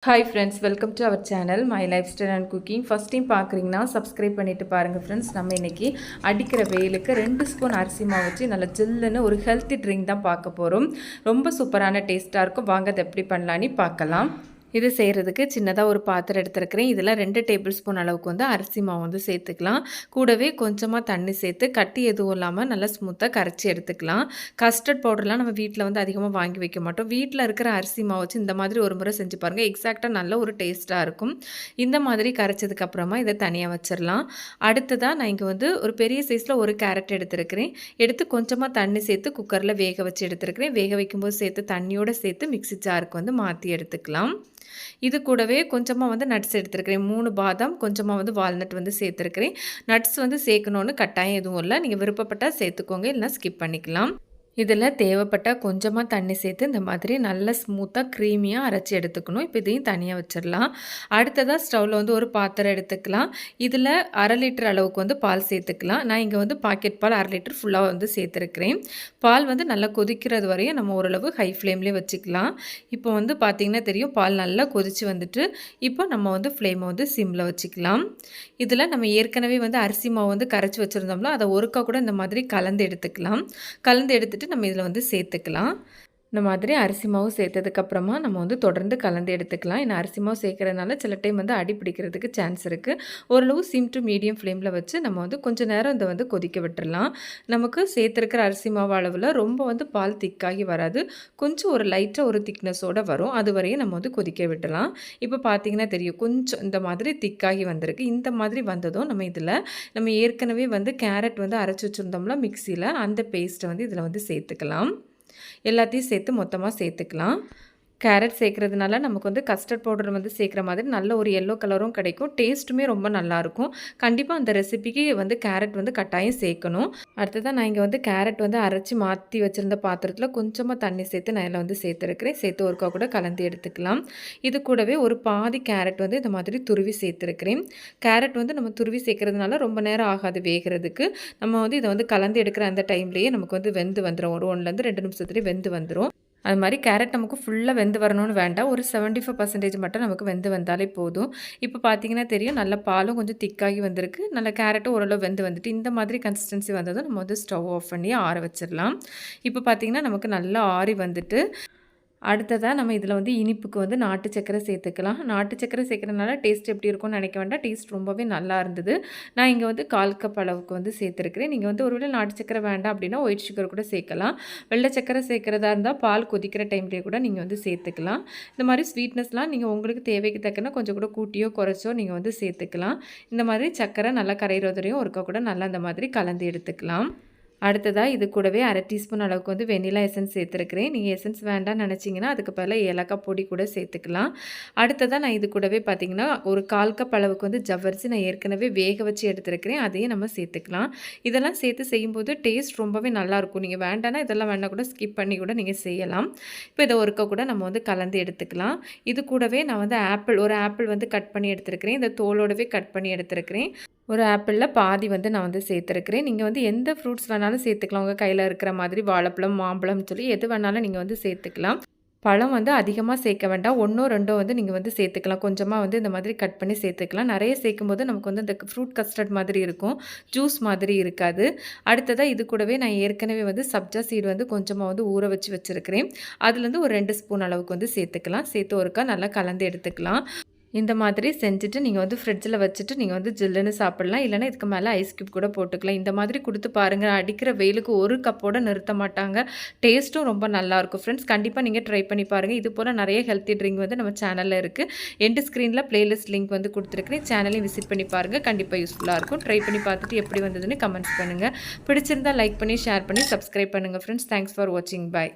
Hi friends, welcome to our channel my lifestyle and cooking. First time பார்க்குறீங்கன்னா subscribe பண்ணிவிட்டு பாருங்கள் friends. நம்ம இன்றைக்கி அடிக்கிற வெயிலுக்கு 2 ஸ்பூன் அரிசி மாவு வச்சு நல்ல ஜில்லுன்னு ஒரு ஹெல்த்தி ட்ரிங்க் தான் பார்க்க போகிறோம். ரொம்ப சூப்பரான டேஸ்ட்டாக இருக்கும். வாங்க அதை எப்படி பண்ணலான்னு பார்க்கலாம். இது செய்கிறதுக்கு சின்னதாக ஒரு பாத்திரம் எடுத்துருக்கிறேன். இதில் 2 டேபிள் ஸ்பூன் அளவுக்கு வந்து அரிசி மாவு வந்து சேர்த்துக்கலாம். கூடவே கொஞ்சமாக தண்ணி சேர்த்து கட்டி எதுவும் இல்லாமல் நல்லா ஸ்மூத்தாக கரைச்சி எடுத்துக்கலாம். கஸ்டர்ட் பவுடர்லாம் நம்ம வீட்டில் வந்து அதிகமாக வாங்கி வைக்க மாட்டோம். வீட்டில் இருக்கிற அரிசி மாவு வச்சு இந்த மாதிரி ஒரு முறை செஞ்சு பாருங்கள். எக்ஸாக்டாக நல்ல ஒரு டேஸ்ட்டாக இருக்கும். இந்த மாதிரி கரைச்சதுக்கப்புறமா இதை தனியாக வச்சிடலாம். அடுத்ததாக நான் இங்கே வந்து ஒரு பெரிய சைஸில் ஒரு கேரட் எடுத்துருக்கிறேன். எடுத்து கொஞ்சமாக தண்ணி சேர்த்து குக்கரில் வேக வச்சு எடுத்துருக்கிறேன். வேக வைக்கும்போது சேர்த்து தண்ணியோடு சேர்த்து மிக்ஸி ஜாருக்கு வந்து மாற்றி எடுத்துக்கலாம். இது கூடவே கொஞ்சமாக வந்து நட்ஸ் எடுத்துருக்கிறேன். 3 பாதாம், கொஞ்சமாக வந்து வால்நட் வந்து சேர்த்துருக்கிறேன். நட்ஸ் வந்து சேர்க்கணுன்னு கட்டாயம் எதுவும் இல்லை. நீங்கள் விருப்பப்பட்டால் சேர்த்துக்கோங்க, இல்லைனா ஸ்கிப் பண்ணிக்கலாம். இதில் தேவைப்பட்டால் கொஞ்சமாக தண்ணி சேர்த்து இந்த மாதிரி நல்ல ஸ்மூத்தாக க்ரீமியாக அரைச்சி எடுத்துக்கணும். இப்போ இதையும் தனியாக வச்சிடலாம். அடுத்ததாக ஸ்டவ்வில் வந்து ஒரு பாத்திரம் எடுத்துக்கலாம். இதில் 1/2 லிட்டர் அளவுக்கு வந்து பால் சேர்த்துக்கலாம். நான் இங்கே வந்து பாக்கெட் பால் 1/2 லிட்டர் ஃபுல்லாக வந்து சேர்த்துருக்கிறேன். பால் வந்து நல்லா கொதிக்கிறது வரையும் நம்ம ஓரளவு ஹை ஃப்ளேம்லேயே வச்சுக்கலாம். இப்போ வந்து பார்த்திங்கன்னா தெரியும், பால் நல்லா கொதித்து வந்துட்டு இப்போ நம்ம வந்து ஃப்ளேமை வந்து சிம்மில் வச்சுக்கலாம். இதில் நம்ம ஏற்கனவே வந்து அரிசி மாவு வந்து கரைச்சி வச்சுருந்தோம்னா அதை ஒருக்கா கூட இந்த மாதிரி கலந்து எடுத்துக்கலாம். கலந்து எடுத்துட்டு நம்ம இதில் வந்து சேர்த்துக்கலாம். இந்த மாதிரி அரிசி மாவு சேர்த்ததுக்கப்புறமா நம்ம வந்து தொடர்ந்து கலந்து எடுத்துக்கலாம். ஏன்னா அரிசி மாவு சேர்க்கறதுனால சில டைம் வந்து அடி பிடிக்கிறதுக்கு சான்ஸ் இருக்குது. ஓரளவு சிம் டு மீடியம் ஃப்ளேமில் வச்சு நம்ம வந்து கொஞ்சம் நேரம் இதை வந்து கொதிக்க விட்டுறலாம். நமக்கு சேர்த்துருக்கிற அரிசி மாவு அளவில் ரொம்ப வந்து பால் திக்காகி வராது. கொஞ்சம் ஒரு லைட்டாக ஒரு திக்னஸோடு வரும். அது வரையும் நம்ம வந்து கொதிக்க விட்டுலாம். இப்போ பார்த்திங்கன்னா தெரியும், கொஞ்சம் இந்த மாதிரி திக்காகி வந்திருக்கு. இந்த மாதிரி வந்ததும் நம்ம ஏற்கனவே வந்து கேரட் வந்து அரைச்சி வச்சுருந்தோம்ல மிக்சியில், அந்த பேஸ்ட்டை வந்து இதில் வந்து சேர்த்துக்கலாம். எல்லாத்தையும் சேர்த்து மொத்தமாக சேர்த்துக்கலாம். கேரட் சேர்க்குறதுனால நமக்கு வந்து கஸ்டர்ட் பவுடர் வந்து சேர்க்குற மாதிரி நல்ல ஒரு எல்லோ கலரும் கிடைக்கும். டேஸ்ட்டுமே ரொம்ப நல்லாயிருக்கும். கண்டிப்பாக அந்த ரெசிபிக்கு வந்து கேரட் வந்து கட்டாயம் சேர்க்கணும். அடுத்ததான் நான் இங்கே வந்து கேரட் வந்து அரைச்சி மாற்றி வச்சுருந்த பாத்திரத்தில் கொஞ்சமாக தண்ணி சேர்த்து நான் இதில் வந்து சேர்த்துருக்கிறேன். சேர்த்து ஒருக்கா கூட கலந்து எடுத்துக்கலாம். இது கூடவே ஒரு பாதி கேரட் வந்து இந்த மாதிரி துருவி சேர்த்துருக்கிறேன். கேரட் வந்து நம்ம துருவி சேர்க்குறதுனால ரொம்ப நேரம் ஆகாது வேகிறதுக்கு. நம்ம வந்து இதை வந்து கலந்து எடுக்கிற அந்த டைம்லேயே நமக்கு வந்து வெந்து வந்துடும். ஒரு 1லேருந்து 2 நிமிஷத்துலேயே வெந்து வந்துடும். அது மாதிரி கேரட் நமக்கு ஃபுல்லாக வெந்து வரணும்னு வேண்டாம். ஒரு 75% மட்டும் நமக்கு வெந்து வந்தாலே போதும். இப்போ பார்த்தீங்கன்னா தெரியும், நல்ல பாலும் கொஞ்சம் திக்காகி வந்திருக்கு. நல்ல கேரட்டும் ஓரளவு வெந்து வந்துட்டு இந்த மாதிரி கன்சிஸ்டன்சி வந்ததும் நம்ம வந்து ஸ்டவ் ஆஃப் பண்ணி ஆற வச்சிடலாம். இப்போ பார்த்தீங்கன்னா நமக்கு நல்லா ஆறி வந்துட்டு அடுத்ததாக நம்ம இதில் வந்து இனிப்புக்கு வந்து நாட்டு சக்கரை சேர்த்துக்கலாம். நாட்டு சக்கரை சேர்க்குறதுனால டேஸ்ட் எப்படி இருக்கும்னு நினைக்க வேண்டாம். டேஸ்ட் ரொம்பவே நல்லா இருந்தது. நான் இங்கே வந்து 1/4 கப் அளவுக்கு வந்து சேர்த்துருக்கிறேன். நீங்கள் வந்து ஒருவேளை நாட்டு சக்கரை வேண்டாம் அப்படின்னா ஒயிட் சுகர் கூட சேர்க்கலாம். வெள்ளை சக்கரை சேர்க்குறதா இருந்தால் பால் கொதிக்கிற டைம்லேயே கூட நீங்கள் வந்து சேர்த்துக்கலாம். இந்த மாதிரி ஸ்வீட்னஸ்லாம் நீங்கள் உங்களுக்கு தேவைக்கு தக்கன கொஞ்சம் கூட கூட்டியோ குறைச்சோ நீங்கள் வந்து சேர்த்துக்கலாம். இந்த மாதிரி சக்கரை நல்லா கரையிறதுலையும் ஒருக்கா கூட நல்லா இந்த மாதிரி கலந்து எடுத்துக்கலாம். அடுத்ததாக இது கூடவே 1/2 டீஸ்பூன் அளவுக்கு வந்து வெண்ணிலா எசன்ஸ் சேர்த்துருக்கிறேன். நீங்கள் எசன்ஸ் வேண்டாம்னு நினச்சிங்கன்னா அதுக்கு பதிலாக ஏலக்காய் பொடி கூட சேர்த்துக்கலாம். அடுத்ததாக நான் இது கூடவே பார்த்திங்கன்னா ஒரு 1/4 கப் அளவுக்கு வந்து ஜவ்வரிசி நான் ஏற்கனவே வேக வச்சு எடுத்துருக்கிறேன். அதையும் நம்ம சேர்த்துக்கலாம். இதெல்லாம் சேர்த்து செய்யும்போது டேஸ்ட் ரொம்பவே நல்லாயிருக்கும். நீங்கள் வேண்டாம்னா இதெல்லாம் வேண்டாம் கூட ஸ்கிப் பண்ணி கூட நீங்கள் செய்யலாம். இப்போ இதை ஒருக்க கூட நம்ம வந்து கலந்து எடுத்துக்கலாம். இது கூடவே நான் வந்து ஒரு ஆப்பிள் வந்து கட் பண்ணி எடுத்துருக்கிறேன். இந்த தோலோடவே கட் பண்ணி எடுத்துருக்கிறேன். ஒரு ஆப்பிளில் பாதி வந்து நான் வந்து சேர்த்துருக்கிறேன். நீங்கள் வந்து எந்த ஃப்ரூட்ஸ் வேணாலும் சேர்த்துக்கலாம். உங்கள் கையில் இருக்கிற மாதிரி வாழைப்பழம், மாம்பழம்னு சொல்லி எது வேணாலும் நீங்கள் வந்து சேர்த்துக்கலாம். பழம் வந்து அதிகமாக சேர்க்க வேண்டாம். 1ஓ 2ஓ வந்து நீங்கள் வந்து சேர்த்துக்கலாம். கொஞ்சமாக வந்து இந்த மாதிரி கட் பண்ணி சேர்த்துக்கலாம். நிறைய சேர்க்கும்போது நமக்கு வந்து இந்த ஃப்ரூட் கஸ்டர்ட் மாதிரி இருக்கும், ஜூஸ் மாதிரி இருக்காது. அடுத்ததாக இது கூடவே நான் ஏற்கனவே வந்து சப்ஜா சீடு வந்து கொஞ்சமாக வந்து ஊற வச்சு வச்சுருக்கிறேன். அதுலேருந்து ஒரு 2 ஸ்பூன் அளவுக்கு வந்து சேர்த்துக்கலாம். சேர்த்து ஒருக்கா நல்லா கலந்து எடுத்துக்கலாம். இந்த மாதிரி செஞ்சுட்டு நீங்கள் வந்து ஃப்ரிட்ஜில் வச்சுட்டு நீங்கள் வந்து ஜில்லுன்னு சாப்பிட்லாம். இல்லைனா இதுக்கு மேலே ஐஸ் கியூப் கூட போட்டுக்கலாம். இந்த மாதிரி கொடுத்து பாருங்கள். அடிக்கிற வெயிலுக்கு ஒரு கப்போடு நிறுத்த மாட்டாங்க. டேஸ்ட்டும் ரொம்ப நல்லாயிருக்கும். ஃப்ரெண்ட்ஸ், கண்டிப்பாக நீங்கள் ட்ரை பண்ணி பாருங்கள். இது போல் நிறைய ஹெல்த்தி ட்ரிங்க் வந்து நம்ம சேனலில் இருக்குது. எண்டு ஸ்க்ரீனில் பிளேலிஸ்ட் லிங்க் வந்து கொடுத்துருக்கிறேன். சேனலையும் விசிட் பண்ணி பாருங்கள். கண்டிப்பாக யூஸ்ஃபுல்லாக இருக்கும். ட்ரை பண்ணி பார்த்துட்டு எப்படி வந்ததுன்னு கமெண்ட்ஸ் பண்ணுங்கள். பிடிச்சிருந்தால் லைக் பண்ணி, ஷேர் பண்ணி, சப்ஸ்கிரைப் பண்ணுங்கள் ஃப்ரெண்ட்ஸ். தேங்க்ஸ் ஃபார் வாட்சிங். பாய்.